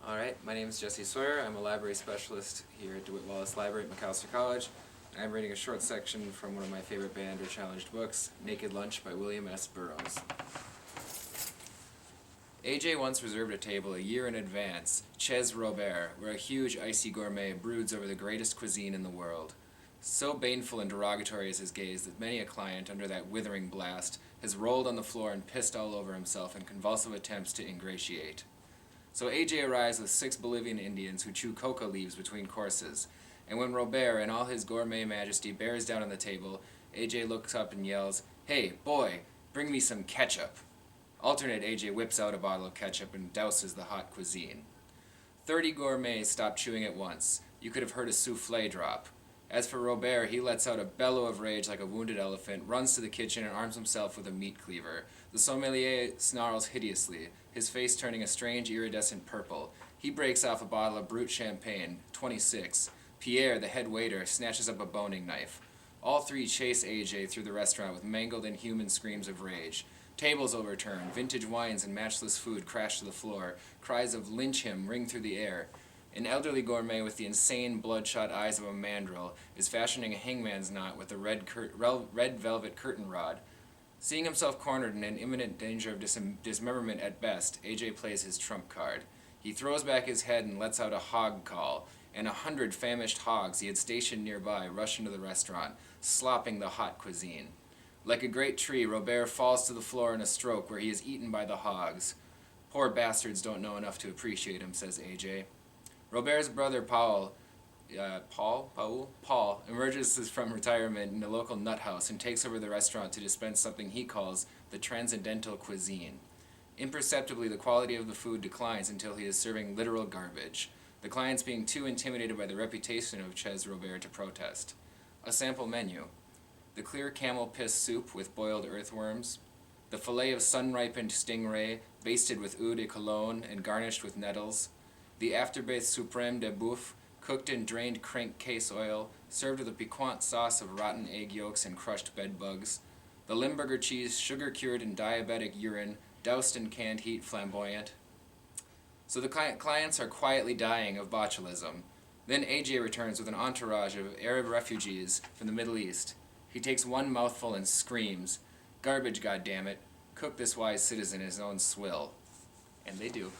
Alright, my name is Jesse Sawyer. I'm a library specialist here at DeWitt Wallace Library at Macalester College. I'm reading a short section from one of my favorite banned or challenged books, Naked Lunch by William S. Burroughs. AJ once reserved a table a year in advance, Chez Robert, where a huge icy gourmet broods over the greatest cuisine in the world. So baneful and derogatory is his gaze that many a client, under that withering blast, has rolled on the floor and pissed all over himself in convulsive attempts to ingratiate. So AJ arrives with 6 Bolivian Indians who chew coca leaves between courses, and when Robert in all his gourmet majesty bears down on the table, AJ looks up and yells, "Hey, boy, bring me some ketchup." Alternate AJ whips out a bottle of ketchup and douses the hot cuisine. 30 gourmets stop chewing at once. You could have heard a souffle drop. As for Robert, he lets out a bellow of rage like a wounded elephant, runs to the kitchen and arms himself with a meat cleaver. The sommelier snarls hideously, his face turning a strange iridescent purple. He breaks off a bottle of Brut champagne, 26. Pierre, the head waiter, snatches up a boning knife. All three chase AJ through the restaurant with mangled and human screams of rage. Tables overturn, vintage wines and matchless food crash to the floor. Cries of "lynch him" ring through the air. An elderly gourmet with the insane, bloodshot eyes of a mandrill is fashioning a hangman's knot with a red velvet curtain rod. Seeing himself cornered and in imminent danger of dismemberment at best, AJ plays his trump card. He throws back his head and lets out a hog call, and 100 famished hogs he had stationed nearby rush into the restaurant, slopping the hot cuisine. Like a great tree, Robert falls to the floor in a stroke where he is eaten by the hogs. "Poor bastards don't know enough to appreciate him," says AJ. Robert's brother Paul emerges from retirement in a local nut house and takes over the restaurant to dispense something he calls the transcendental cuisine. Imperceptibly, the quality of the food declines until he is serving literal garbage, the clients being too intimidated by the reputation of Chez Robert to protest. A sample menu: the clear camel piss soup with boiled earthworms, the fillet of sun-ripened stingray basted with eau de cologne and garnished with nettles, the afterbirth supreme de boeuf, cooked in drained crankcase oil, served with a piquant sauce of rotten egg yolks and crushed bedbugs, the Limburger cheese sugar-cured in diabetic urine, doused in canned heat flamboyant. So the clients are quietly dying of botulism. Then AJ returns with an entourage of Arab refugees from the Middle East. He takes one mouthful and screams, "Garbage, goddammit! Cook this wise citizen his own swill." And they do.